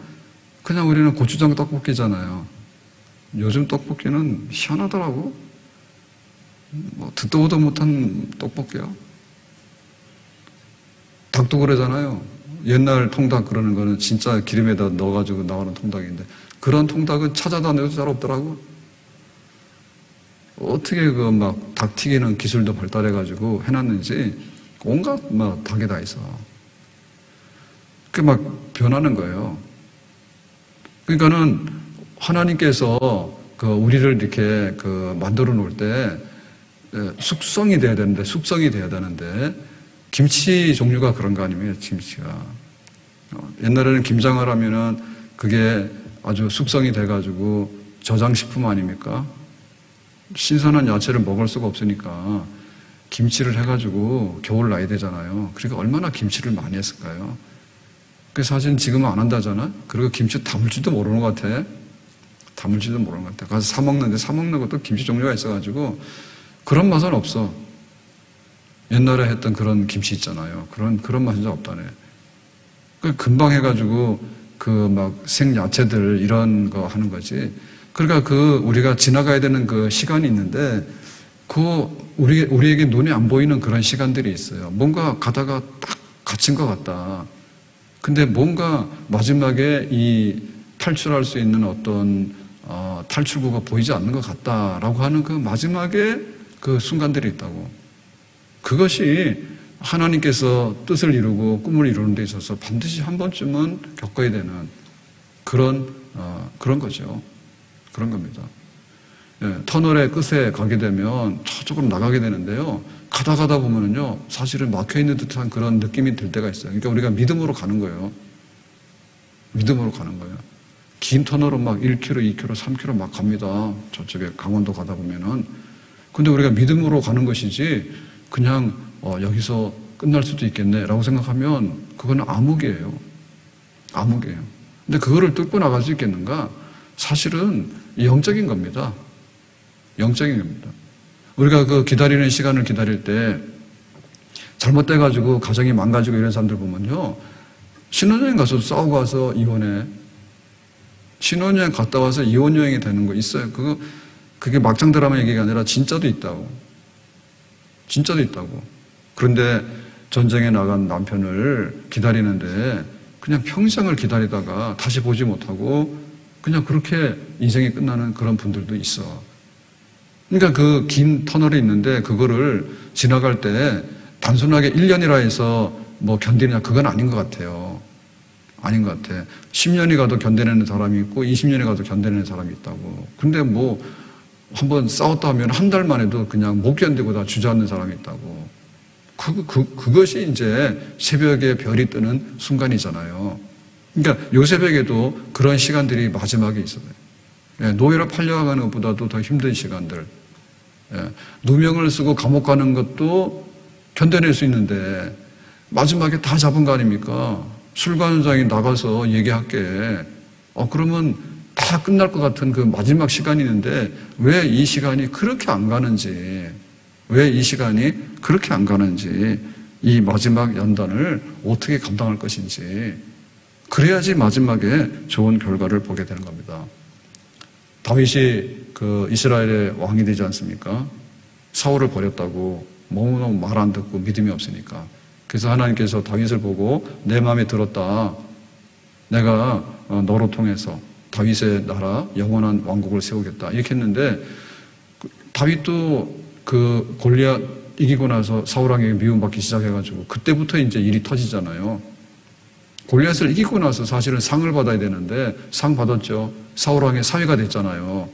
그냥 우리는 고추장 떡볶이잖아요. 요즘 떡볶이는 희한하더라고. 뭐 듣도 보도 못한 떡볶이야. 닭도 그러잖아요. 옛날 통닭 그러는 거는 진짜 기름에다 넣어가지고 나오는 통닭인데 그런 통닭은 찾아다녀도 잘 없더라고. 어떻게 그 막 닭 튀기는 기술도 발달해가지고 해놨는지 온갖 막 닭이 다 있어. 그게 막 변하는 거예요. 그러니까는 하나님께서 그 우리를 이렇게 그 만들어 놓을 때 숙성이 돼야 되는데 김치 종류가 그런 거 아니에요, 김치가. 옛날에는 김장을 하면은 그게 아주 숙성이 돼가지고 저장식품 아닙니까? 신선한 야채를 먹을 수가 없으니까 김치를 해가지고 겨울 나야 되잖아요. 그러니까 얼마나 김치를 많이 했을까요? 그 사실 지금은 안 한다잖아? 그리고 김치 담을지도 모르는 것 같아. 가서 사먹는 것도 김치 종류가 있어가지고 그런 맛은 없어. 옛날에 했던 그런 김치 있잖아요. 그런 맛은 없다네. 금방 해가지고 그 막 생야채들 이런 거 하는 거지. 그러니까 그 우리가 지나가야 되는 그 시간이 있는데 그 우리에게 눈에 안 보이는 그런 시간들이 있어요. 뭔가 가다가 딱 갇힌 것 같다. 근데 뭔가 마지막에 이 탈출할 수 있는 어떤 탈출구가 보이지 않는 것 같다라고 하는 그 마지막에 그 순간들이 있다고. 그것이 하나님께서 뜻을 이루고 꿈을 이루는 데 있어서 반드시 한 번쯤은 겪어야 되는 그런 거죠. 그런 겁니다. 예, 터널의 끝에 가게 되면 저쪽으로 나가게 되는데요. 가다 보면은요, 사실은 막혀있는 듯한 그런 느낌이 들 때가 있어요. 그러니까 우리가 믿음으로 가는 거예요. 긴 터널은 막 1km, 2km, 3km 막 갑니다. 저쪽에 강원도 가다 보면은. 근데 우리가 믿음으로 가는 것이지, 그냥, 여기서 끝날 수도 있겠네. 라고 생각하면, 그거는 암흑이에요. 근데 그거를 뚫고 나갈 수 있겠는가? 사실은 영적인 겁니다. 우리가 그 기다리는 시간을 기다릴 때, 잘못돼가지고 가정이 망가지고 이런 사람들 보면요. 신혼여행 가서 싸우고 와서 이혼해. 신혼여행 갔다 와서 이혼여행이 되는 거 있어요. 그게 막장 드라마 얘기가 아니라 진짜도 있다고. 그런데 전쟁에 나간 남편을 기다리는데 그냥 평생을 기다리다가 다시 보지 못하고 그냥 그렇게 인생이 끝나는 그런 분들도 있어. 그러니까 그 긴 터널이 있는데 그거를 지나갈 때 단순하게 1년이라 해서 뭐 견디느냐 그건 아닌 것 같아요. 10년이 가도 견뎌내는 사람이 있고 20년이 가도 견뎌내는 사람이 있다고. 근데 뭐 한번 싸웠다 하면 한 달만 해도 그냥 못 견디고 다 주저앉는 사람이 있다고. 그것이 이제 새벽에 별이 뜨는 순간이잖아요. 그러니까 요셉에게도 그런 시간들이 마지막에 있어요. 노예로 팔려가는 것보다도 더 힘든 시간들. 누명을 쓰고 감옥 가는 것도 견뎌낼 수 있는데 마지막에 다 잡은 거 아닙니까? 술관장이 나가서 얘기할게. 그러면 다 끝날 것 같은 그 마지막 시간이 있는데 왜 이 시간이 그렇게 안 가는지, 이 마지막 연단을 어떻게 감당할 것인지, 그래야지 마지막에 좋은 결과를 보게 되는 겁니다. 다윗이 그 이스라엘의 왕이 되지 않습니까? 사울을 버렸다고 너무너무 말 안 듣고 믿음이 없으니까. 그래서 하나님께서 다윗을 보고 내 마음에 들었다. 내가 너로 통해서 다윗의 나라 영원한 왕국을 세우겠다. 이렇게 했는데 다윗도 그 골리앗 이기고 나서 사울왕에게 미움받기 시작해가지고 그때부터 이제 일이 터지잖아요. 골리앗을 이기고 나서 사실은 상을 받아야 되는데 상 받았죠. 사울왕의 사위가 됐잖아요.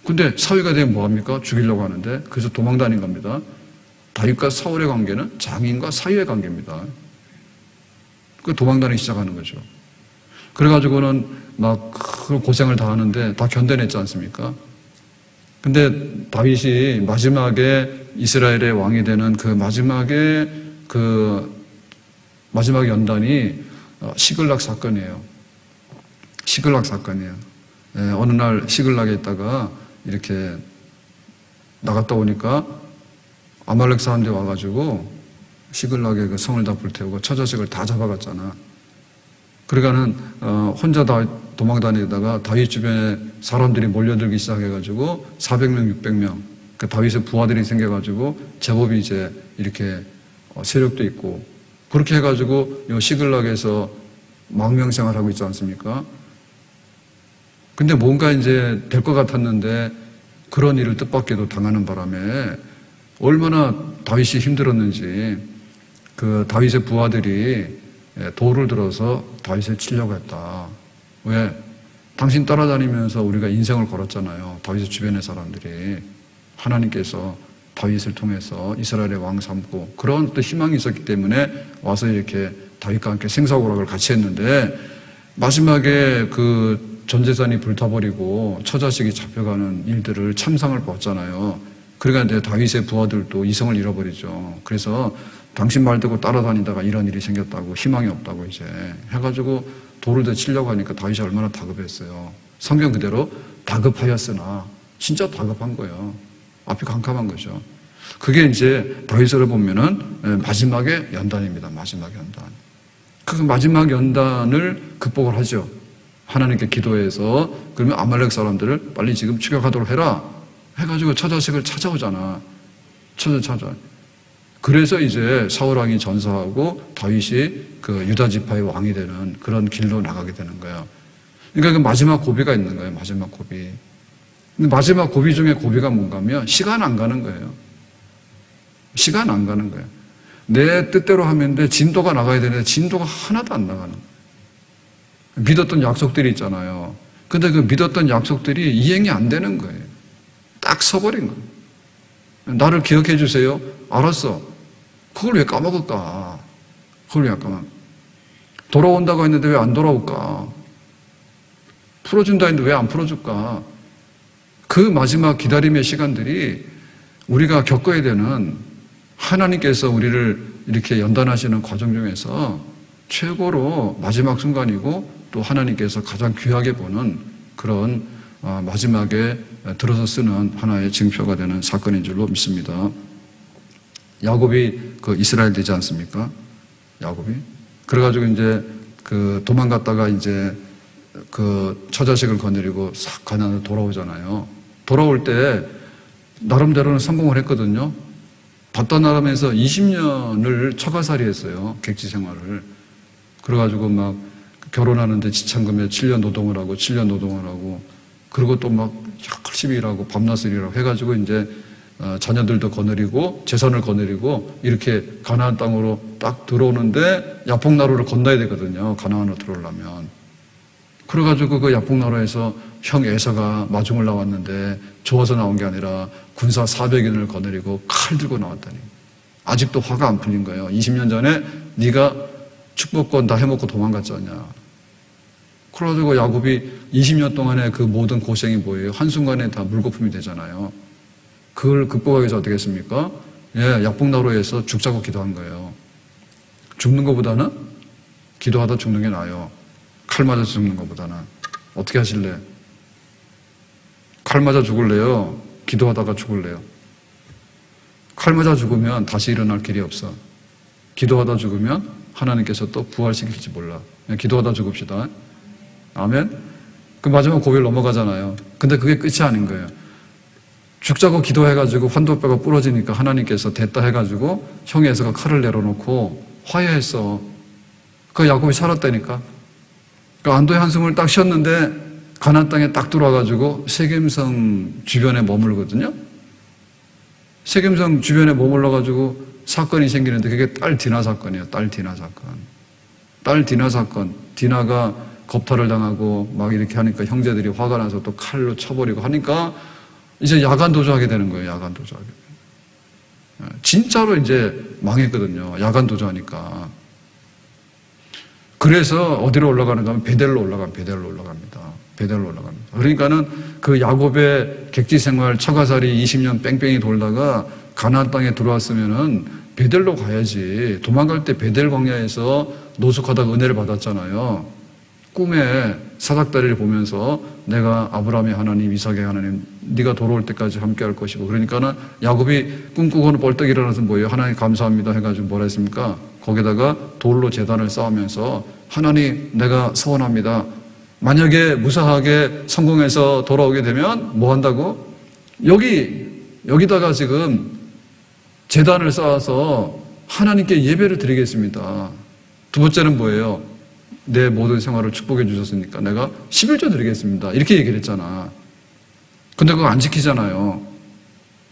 근데 사위가 되면 뭐합니까? 죽이려고 하는데 그래서 도망 다닌 겁니다. 다윗과 사울의 관계는 장인과 사위의 관계입니다. 그 도망 다니기 시작하는 거죠. 그래가지고는 막 고생을 다 하는데 다 견뎌냈지 않습니까? 근데 다윗이 마지막에 이스라엘의 왕이 되는 그 마지막 연단이 시글락 사건이에요. 어느 날 시글락에 있다가 이렇게 나갔다 오니까 아말렉 사람들이 와가지고 시글락에 그 성을 다 불태우고 처자식을 다 잡아갔잖아. 그러니까는 혼자 다 도망다니다가 다윗 주변에 사람들이 몰려들기 시작해가지고 400명, 600명 그 다윗의 부하들이 생겨가지고 제법 이제 이렇게 세력도 있고 그렇게 해가지고 이 시글락에서 망명생활 하고 있지 않습니까? 근데 뭔가 이제 될 것 같았는데 그런 일을 뜻밖에도 당하는 바람에 얼마나 다윗이 힘들었는지 그 다윗의 부하들이 돌을 들어서 다윗을 치려고 했다. 왜? 당신 따라다니면서 우리가 인생을 걸었잖아요. 다윗의 주변의 사람들이. 하나님께서 다윗을 통해서 이스라엘의 왕 삼고 그런 또 희망이 있었기 때문에 와서 이렇게 다윗과 함께 생사고락을 같이 했는데 마지막에 그 전 재산이 불타버리고 처자식이 잡혀가는 일들을 참상을 봤잖아요. 그러니까 이제 다윗의 부하들도 이성을 잃어버리죠. 그래서 당신 말 듣고 따라다니다가 이런 일이 생겼다고 희망이 없다고 이제 해가지고 돌을 더 치려고 하니까 다윗이 얼마나 다급했어요. 성경 그대로 다급하였으나 진짜 다급한 거예요. 앞이 캄캄한 거죠. 그게 이제 다윗을 보면은 마지막의 연단입니다. 마지막 연단. 그 마지막 연단을 극복을 하죠. 하나님께 기도해서 그러면 아말렉 사람들을 빨리 지금 추격하도록 해라 해가지고 처자식을 찾아오잖아. 찾아. 그래서 이제 사울 왕이 전사하고 다윗이 그 유다 지파의 왕이 되는 그런 길로 나가게 되는 거예요. 그러니까 그 마지막 고비가 있는 거예요. 마지막 고비. 근데 마지막 고비 중에 고비가 뭔가 하면 시간 안 가는 거예요. 시간 안 가는 거예요. 내 뜻대로 하면 돼. 진도가 나가야 되는데 진도가 하나도 안 나가는 거예요. 믿었던 약속들이 있잖아요. 근데 그 믿었던 약속들이 이행이 안 되는 거예요. 딱 서버린 거예요. 나를 기억해 주세요. 알았어. 그걸 왜 까먹을까? 그걸 왜 까먹을까? 돌아온다고 했는데 왜 안 돌아올까? 풀어준다 했는데 왜 안 풀어줄까? 그 마지막 기다림의 시간들이 우리가 겪어야 되는 하나님께서 우리를 이렇게 연단하시는 과정 중에서 최고로 마지막 순간이고 또 하나님께서 가장 귀하게 보는 그런 마지막에 들어서 쓰는 하나의 증표가 되는 사건인 줄로 믿습니다. 야곱이 그 이스라엘 되지 않습니까? 야곱이. 그래가지고 이제 그 도망갔다가 이제 그 처자식을 거느리고 싹 가나안으로 돌아오잖아요. 돌아올 때 나름대로는 성공을 했거든요. 바단 아람에서 20년을 처가살이 했어요. 객지 생활을. 그래가지고 막 결혼하는데 지참금에 7년 노동을 하고 그리고 또 막 열심히 일하고 밤낮을 일하고 해가지고 이제 자녀들도 거느리고 재산을 거느리고 이렇게 가나안 땅으로 딱 들어오는데 야복나루를 건너야 되거든요. 가나안으로 들어오려면. 그래가지고 그 야복나루에서 형 에서가 마중을 나왔는데 좋아서 나온 게 아니라 군사 400인을 거느리고 칼 들고 나왔다니. 아직도 화가 안 풀린 거예요. 20년 전에 네가 축복권 다 해먹고 도망갔지 않냐. 그래가지고 야곱이 20년 동안의 그 모든 고생이 뭐예요? 한순간에 다 물거품이 되잖아요. 그걸 극복하기 위해서 어떻게 했습니까? 약복나루에서 죽자고 기도한 거예요. 죽는 것보다는 기도하다 죽는 게 나아요. 칼 맞아서 죽는 것보다는. 어떻게 하실래요? 칼 맞아 죽을래요? 기도하다가 죽을래요? 칼 맞아 죽으면 다시 일어날 길이 없어. 기도하다 죽으면 하나님께서 또 부활시킬지 몰라. 그냥 기도하다 죽읍시다. 아멘? 그 마지막 고비를 넘어가잖아요. 근데 그게 끝이 아닌 거예요. 죽자고 기도해가지고 환도뼈가 부러지니까 하나님께서 됐다 해가지고 형 에서가 칼을 내려놓고 화해했어. 그 야곱이 살았다니까. 그 안도의 한숨을 딱 쉬었는데 가나안 땅에 딱 들어와가지고 세겜성 주변에 머물거든요. 세겜성 주변에 머물러가지고 사건이 생기는데 그게 딸 디나 사건이에요. 딸 디나 사건. 딸 디나 사건. 디나가 겁탈을 당하고 막 이렇게 하니까 형제들이 화가 나서 또 칼로 쳐버리고 하니까 이제 야간 도주하게 되는 거예요. 야간 도주하게. 진짜로 이제 망했거든요. 야간 도주하니까. 그래서 어디로 올라가는가 하면 베델로 올라갑니다. 그러니까는 그 야곱의 객지 생활 처가살이 20년 뺑뺑이 돌다가 가나안 땅에 들어왔으면은 베델로 가야지. 도망갈 때 베델 광야에서 노숙하다가 은혜를 받았잖아요. 꿈에 사닥다리를 보면서 내가 아브라함의 하나님, 이삭의 하나님, 네가 돌아올 때까지 함께할 것이고, 그러니까는 야곱이 꿈꾸고는 벌떡 일어나서 뭐예요? 하나님 감사합니다 해가지고 뭐라 했습니까? 거기다가 돌로 제단을 쌓으면서 하나님 내가 서원합니다. 만약에 무사하게 성공해서 돌아오게 되면 뭐 한다고? 여기다가 지금 제단을 쌓아서 하나님께 예배를 드리겠습니다. 두 번째는 뭐예요? 내 모든 생활을 축복해 주셨으니까 내가 11조 드리겠습니다. 이렇게 얘기를 했잖아. 근데 그거 안 지키잖아요.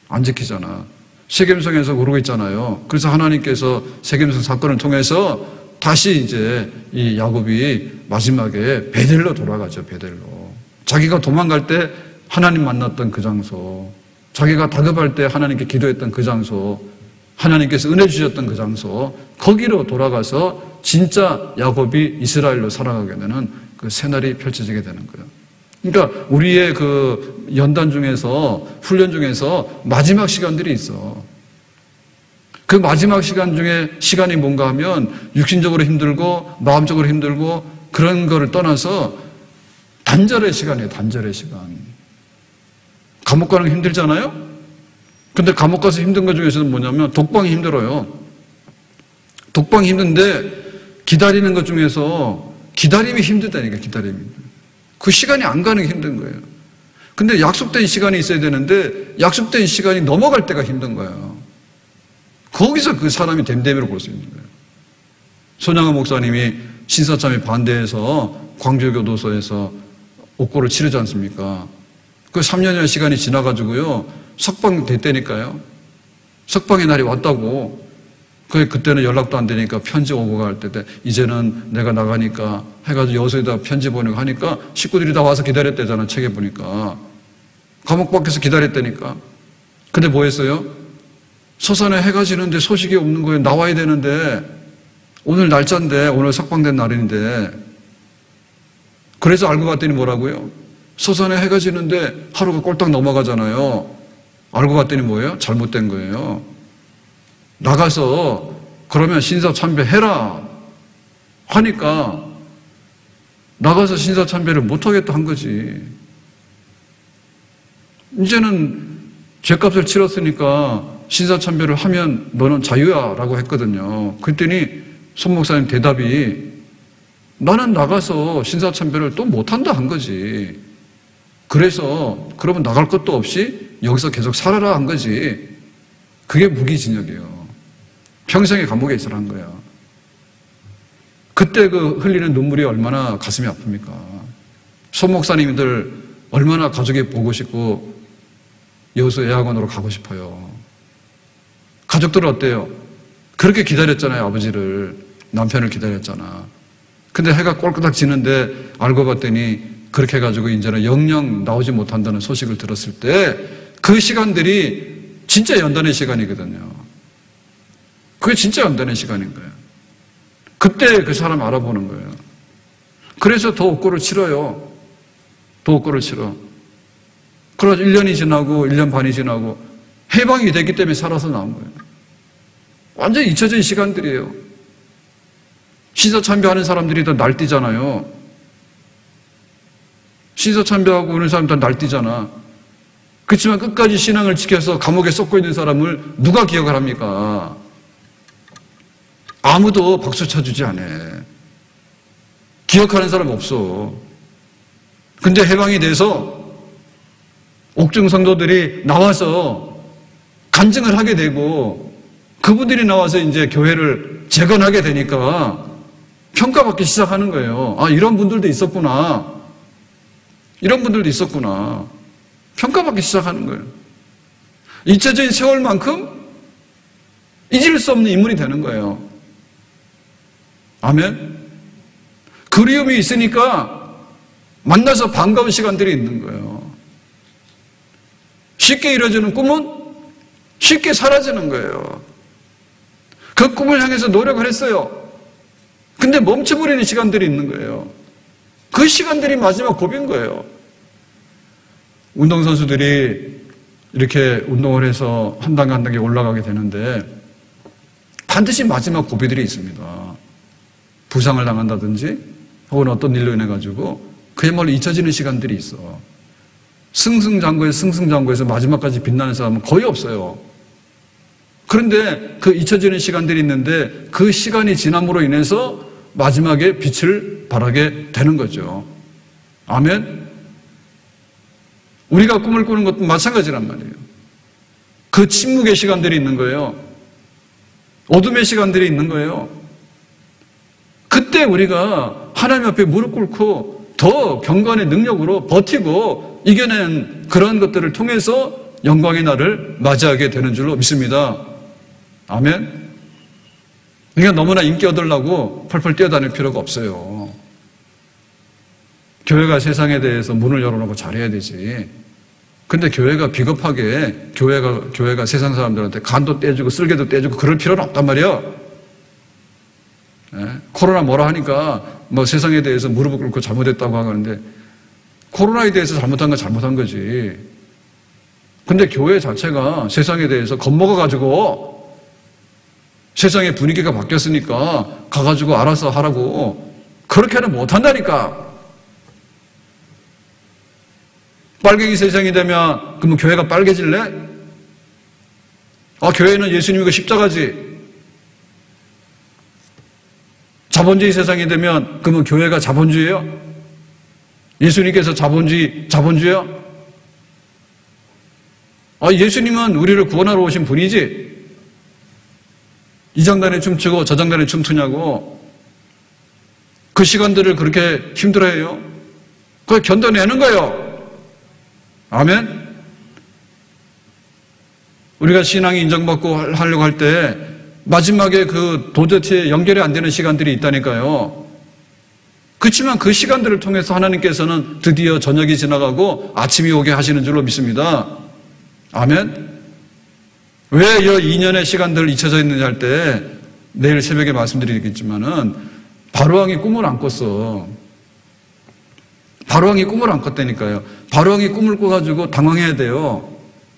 안 지키잖아. 세겜성에서 그러고 있잖아요. 그래서 하나님께서 세겜성 사건을 통해서 다시 이제 이 야곱이 마지막에 베델로 돌아가죠. 베델로. 자기가 도망갈 때 하나님 만났던 그 장소, 자기가 다급할 때 하나님께 기도했던 그 장소, 하나님께서 은혜 주셨던 그 장소, 거기로 돌아가서 진짜 야곱이 이스라엘로 살아가게 되는 그 새날이 펼쳐지게 되는 거예요. 그러니까 우리의 그 연단 중에서, 훈련 중에서 마지막 시간들이 있어. 그 마지막 시간 중에 시간이 뭔가 하면 육신적으로 힘들고 마음적으로 힘들고 그런 거를 떠나서 단절의 시간이에요. 단절의 시간. 감옥 가는 게 힘들잖아요? 근데 감옥 가서 힘든 것 중에서는 뭐냐면 독방이 힘들어요. 독방이 힘든데 기다리는 것 중에서 기다림이 힘들다니까. 기다림이. 그 시간이 안 가는 게 힘든 거예요. 근데 약속된 시간이 있어야 되는데 약속된 시간이 넘어갈 때가 힘든 거예요. 거기서 그 사람이 됨됨이로 볼 수 있는 거예요. 손양원 목사님이 신사참에 반대해서 광주교도소에서 옥고를 치르지 않습니까? 그 3년여 시간이 지나가지고요, 석방 됐다니까요. 석방의 날이 왔다고. 그때는 연락도 안 되니까 편지 오고 갈 때, 이제는 내가 나가니까 해가지고 여수에다 편지 보내고 하니까 식구들이 다 와서 기다렸대잖아, 책에 보니까. 감옥 밖에서 기다렸다니까. 근데 뭐 했어요? 서산에 해가 지는데 소식이 없는 거예요. 나와야 되는데, 오늘 날짜인데, 오늘 석방된 날인데. 그래서 알고 봤더니 뭐라고요? 서산에 해가 지는데 하루가 꼴딱 넘어가잖아요. 알고 봤더니 뭐예요? 잘못된 거예요. 나가서 그러면 신사참배해라 하니까 나가서 신사참배를 못하겠다 한 거지. 이제는 죄값을 치렀으니까 신사참배를 하면 너는 자유야 라고 했거든요. 그랬더니 손 목사님 대답이 나는 나가서 신사참배를 또 못한다 한 거지. 그래서 그러면 나갈 것도 없이 여기서 계속 살아라 한 거지. 그게 무기징역이에요. 평생의 감옥에 있으라는 거야. 그때 그 흘리는 눈물이 얼마나 가슴이 아픕니까? 손 목사님들 얼마나 가족이 보고 싶고 여수 예학원으로 가고 싶어요. 가족들은 어때요? 그렇게 기다렸잖아요. 아버지를, 남편을 기다렸잖아. 근데 해가 꼴깍 지는데 알고 봤더니 그렇게 해가지고 이제는 영영 나오지 못한다는 소식을 들었을 때 그 시간들이 진짜 연단의 시간이거든요. 그게 진짜 연단의 시간인 거예요. 그때 그 사람 알아보는 거예요. 그래서 더 옥고를 치러요. 더 옥고를 치러. 그래서 1년이 지나고 1년 반이 지나고 해방이 됐기 때문에 살아서 나온 거예요. 완전히 잊혀진 시간들이에요. 신사참배하는 사람들이 다 날뛰잖아요. 신사참배하고 오는 사람 다 날뛰잖아. 그렇지만 끝까지 신앙을 지켜서 감옥에 쏟고 있는 사람을 누가 기억을 합니까? 아무도 박수 쳐주지 않아. 기억하는 사람 없어. 근데 해방이 돼서 옥중 성도들이 나와서 간증을 하게 되고 그분들이 나와서 이제 교회를 재건하게 되니까 평가받기 시작하는 거예요. 아, 이런 분들도 있었구나. 이런 분들도 있었구나. 평가받기 시작하는 거예요. 잊혀진 세월만큼 잊을 수 없는 인물이 되는 거예요. 아멘. 그리움이 있으니까 만나서 반가운 시간들이 있는 거예요. 쉽게 이루어지는 꿈은 쉽게 사라지는 거예요. 그 꿈을 향해서 노력을 했어요. 근데 멈춰버리는 시간들이 있는 거예요. 그 시간들이 마지막 고비인 거예요. 운동선수들이 이렇게 운동을 해서 한 단계 한 단계 올라가게 되는데 반드시 마지막 고비들이 있습니다. 부상을 당한다든지 혹은 어떤 일로 인해 가지고 그야말로 잊혀지는 시간들이 있어. 승승장구에서 마지막까지 빛나는 사람은 거의 없어요. 그런데 그 잊혀지는 시간들이 있는데 그 시간이 지남으로 인해서 마지막에 빛을 발하게 되는 거죠. 아멘. 우리가 꿈을 꾸는 것도 마찬가지란 말이에요. 그 침묵의 시간들이 있는 거예요. 어둠의 시간들이 있는 거예요. 그때 우리가 하나님 앞에 무릎 꿇고 더 경건의 능력으로 버티고 이겨낸 그런 것들을 통해서 영광의 날을 맞이하게 되는 줄로 믿습니다. 아멘. 그러니까 너무나 인기 얻으려고 펄펄 뛰어다닐 필요가 없어요. 교회가 세상에 대해서 문을 열어놓고 잘해야 되지. 근데 교회가 비겁하게 교회가 세상 사람들한테 간도 떼주고 쓸개도 떼주고 그럴 필요는 없단 말이야. 코로나 뭐라 하니까 뭐 세상에 대해서 무릎을 꿇고 잘못했다고 하는데 코로나에 대해서 잘못한 건 잘못한 거지. 근데 교회 자체가 세상에 대해서 겁먹어가지고 세상의 분위기가 바뀌었으니까 가가지고 알아서 하라고 그렇게는 못한다니까. 빨갱이 세상이 되면 그러면 교회가 빨개질래? 교회는 예수님과 십자가지. 자본주의 세상이 되면 그러면 교회가 자본주의예요? 예수님께서 자본주의야? 예수님은 우리를 구원하러 오신 분이지. 이 장단에 춤추고 저 장단에 춤추냐고. 그 시간들을 그렇게 힘들어해요. 그걸 견뎌내는 거예요. 아멘. 우리가 신앙이 인정받고 하려고 할 때 마지막에 그 도대체 연결이 안 되는 시간들이 있다니까요. 그렇지만 그 시간들을 통해서 하나님께서는 드디어 저녁이 지나가고 아침이 오게 하시는 줄로 믿습니다. 아멘. 왜 이 2년의 시간들 잊혀져 있느냐 할 때 내일 새벽에 말씀드리겠지만은 바로왕이 꿈을 안 꿨어. 바로왕이 꿈을 안 꿨다니까요. 바로왕이 꿈을 꿔가지고 당황해야 돼요.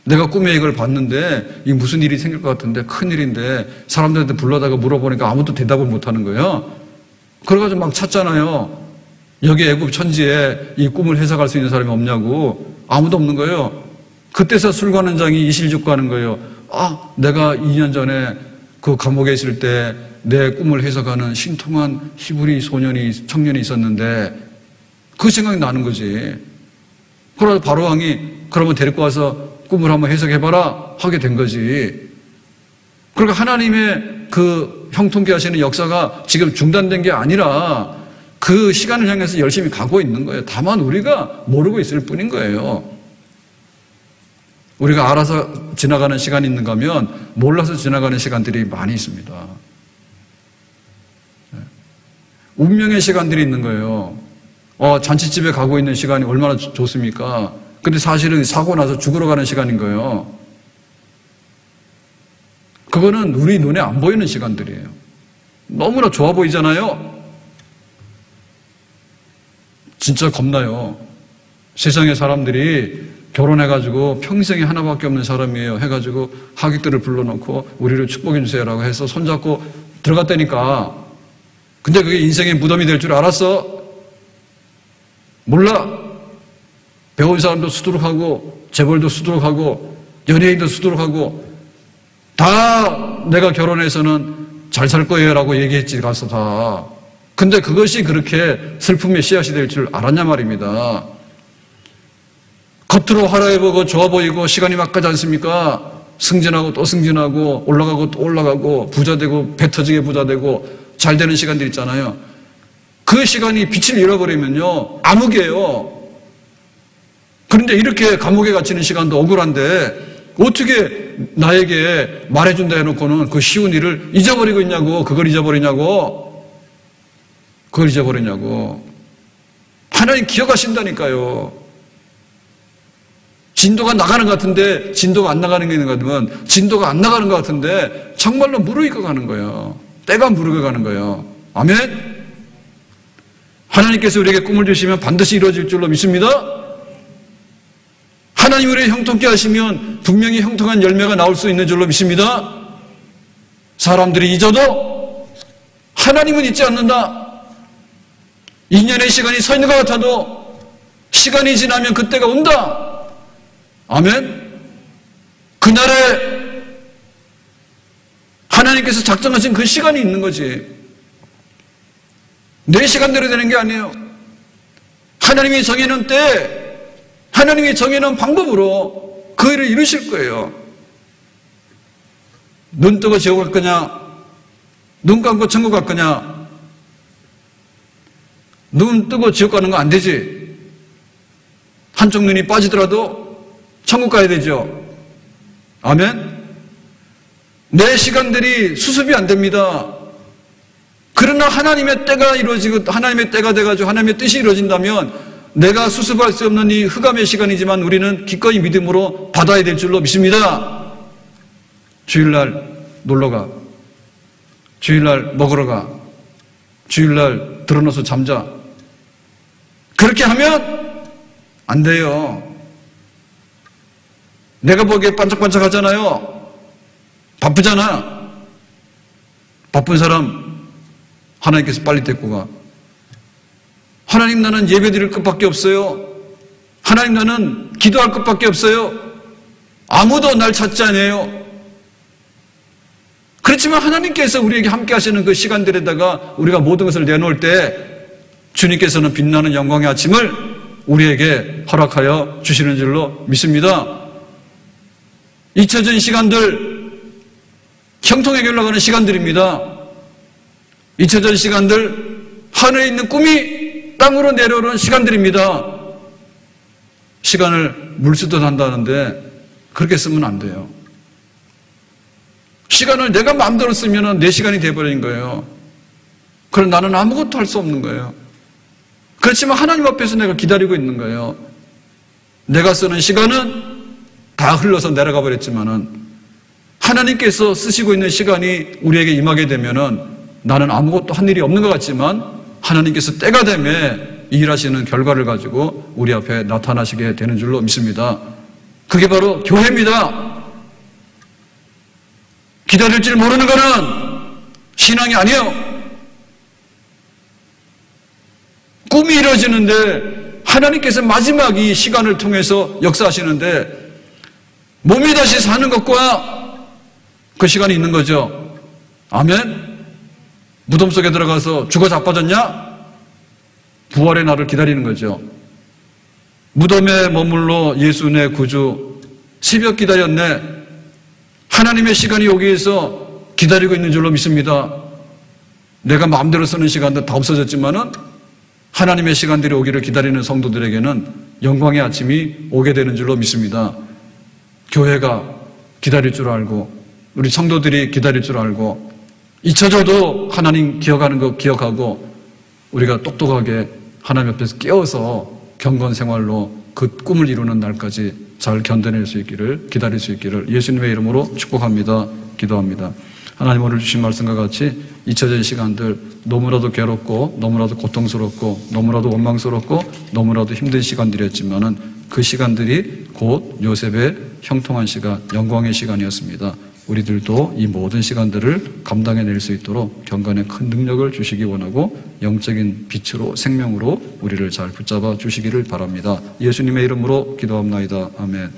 내가 꿈에 이걸 봤는데 이게 무슨 일이 생길 것 같은데 큰일인데 사람들한테 불러다가 물어보니까 아무도 대답을 못하는 거예요. 그래가지고 막 찾잖아요. 여기 애굽 천지에 이 꿈을 해석할 수 있는 사람이 없냐고. 아무도 없는 거예요. 그때서 술관원장이 이실직고하는 거예요. 내가 2년 전에 그 감옥에 있을 때 내 꿈을 해석하는 신통한 히브리 청년이 있었는데 그 생각이 나는 거지. 그러다 바로왕이 그러면 데리고 와서 꿈을 한번 해석해봐라 하게 된 거지. 그러니까 하나님의 그 형통케 하시는 역사가 지금 중단된 게 아니라 그 시간을 향해서 열심히 가고 있는 거예요. 다만 우리가 모르고 있을 뿐인 거예요. 우리가 알아서 지나가는 시간이 있는가 하면 몰라서 지나가는 시간들이 많이 있습니다. 운명의 시간들이 있는 거예요. 잔치집에 가고 있는 시간이 얼마나 좋습니까? 근데 사실은 사고 나서 죽으러 가는 시간인 거예요. 그거는 우리 눈에 안 보이는 시간들이에요. 너무나 좋아 보이잖아요. 진짜 겁나요. 세상의 사람들이 결혼해가지고 평생에 하나밖에 없는 사람이에요 해가지고 하객들을 불러놓고 우리를 축복해 주세요라고 해서 손잡고 들어갔다니까. 근데 그게 인생의 무덤이 될 줄 알았어? 몰라. 배운 사람도 수두룩하고 재벌도 수두룩하고 연예인도 수두룩하고 다 내가 결혼해서는 잘 살 거예요 라고 얘기했지 가서 다. 근데 그것이 그렇게 슬픔의 씨앗이 될 줄 알았냐 말입니다. 겉으로 화려해 보이고 좋아 보이고 시간이 막 가지 않습니까? 승진하고 또 승진하고 올라가고 또 올라가고 부자 되고 배 터지게 부자 되고 잘 되는 시간들 있잖아요. 그 시간이 빛을 잃어버리면요 암흑이에요. 그런데 이렇게 감옥에 갇히는 시간도 억울한데 어떻게 나에게 말해준다 해놓고는 그 쉬운 일을 잊어버리고 있냐고. 그걸 잊어버리냐고. 하나님 기억하신다니까요. 진도가 나가는 것 같은데 진도가 안 나가는 게 있는 것 같으면 진도가 안 나가는 것 같은데 정말로 무르익어 가는 거예요. 때가 무르익어 가는 거예요. 아멘. 하나님께서 우리에게 꿈을 주시면 반드시 이루어질 줄로 믿습니다. 하나님 우리를 형통케 하시면 분명히 형통한 열매가 나올 수 있는 줄로 믿습니다. 사람들이 잊어도 하나님은 잊지 않는다. 2년의 시간이 서 있는 것 같아도 시간이 지나면 그때가 온다. 아멘. 그날에 하나님께서 작정하신 그 시간이 있는 거지. 내 시간대로 되는 게 아니에요. 하나님이 정해놓은 때, 하나님이 정해놓은 방법으로 그 일을 이루실 거예요. 눈 뜨고 지옥 갈 거냐? 눈 감고 천국 갈 거냐? 눈 뜨고 지옥 가는 거 안 되지. 한쪽 눈이 빠지더라도 천국 가야 되죠. 아멘? 내 시간들이 수습이 안 됩니다. 그러나 하나님의 때가 이루어지고 하나님의 때가 돼가지고 하나님의 뜻이 이루어진다면 내가 수습할 수 없는 이 흑암의 시간이지만 우리는 기꺼이 믿음으로 받아야 될 줄로 믿습니다. 주일날 놀러가, 주일날 먹으러 가, 주일날 드러나서 잠자. 그렇게 하면 안 돼요. 내가 보기에 반짝반짝 하잖아요. 바쁘잖아. 바쁜 사람 하나님께서 빨리 데리고 가. 하나님, 나는 예배 드릴 것밖에 없어요. 하나님, 나는 기도할 것밖에 없어요. 아무도 날 찾지 않아요. 그렇지만 하나님께서 우리에게 함께 하시는 그 시간들에다가 우리가 모든 것을 내놓을 때 주님께서는 빛나는 영광의 아침을 우리에게 허락하여 주시는 줄로 믿습니다. 잊혀진 시간들, 형통에게 올라가는 시간들입니다. 잊혀진 시간들, 하늘에 있는 꿈이 땅으로 내려오는 시간들입니다. 시간을 물쓰듯 한다는데 그렇게 쓰면 안 돼요. 시간을 내가 마음대로 쓰면 내 시간이 돼버린 거예요. 그럼 나는 아무것도 할 수 없는 거예요. 그렇지만 하나님 앞에서 내가 기다리고 있는 거예요. 내가 쓰는 시간은 다 흘러서 내려가 버렸지만은 하나님께서 쓰시고 있는 시간이 우리에게 임하게 되면은 나는 아무것도 한 일이 없는 것 같지만 하나님께서 때가 되면 일하시는 결과를 가지고 우리 앞에 나타나시게 되는 줄로 믿습니다. 그게 바로 교회입니다. 기다릴 줄 모르는 것은 신앙이 아니에요. 꿈이 이루어지는데 하나님께서 마지막 이 시간을 통해서 역사하시는데 몸이 다시 사는 것과 그 시간이 있는 거죠. 아멘. 무덤 속에 들어가서 죽어 자빠졌냐? 부활의 날을 기다리는 거죠. 무덤에 머물러 예수 내 구주 새벽 기다렸네. 하나님의 시간이 여기에서 기다리고 있는 줄로 믿습니다. 내가 마음대로 쓰는 시간도 다 없어졌지만은 하나님의 시간들이 오기를 기다리는 성도들에게는 영광의 아침이 오게 되는 줄로 믿습니다. 교회가 기다릴 줄 알고 우리 성도들이 기다릴 줄 알고 잊혀져도 하나님 기억하는 거 기억하고 우리가 똑똑하게 하나님 앞에서 깨어서 경건 생활로 그 꿈을 이루는 날까지 잘 견뎌낼 수 있기를, 기다릴 수 있기를 예수님의 이름으로 축복합니다. 기도합니다. 하나님, 오늘 주신 말씀과 같이 잊혀진 시간들, 너무나도 괴롭고 너무나도 고통스럽고 너무나도 원망스럽고 너무나도 힘든 시간들이었지만은 그 시간들이 곧 요셉의 형통한 시간, 영광의 시간이었습니다. 우리들도 이 모든 시간들을 감당해낼 수 있도록 경건의 큰 능력을 주시기 원하고 영적인 빛으로, 생명으로 우리를 잘 붙잡아 주시기를 바랍니다. 예수님의 이름으로 기도합나이다. 아멘.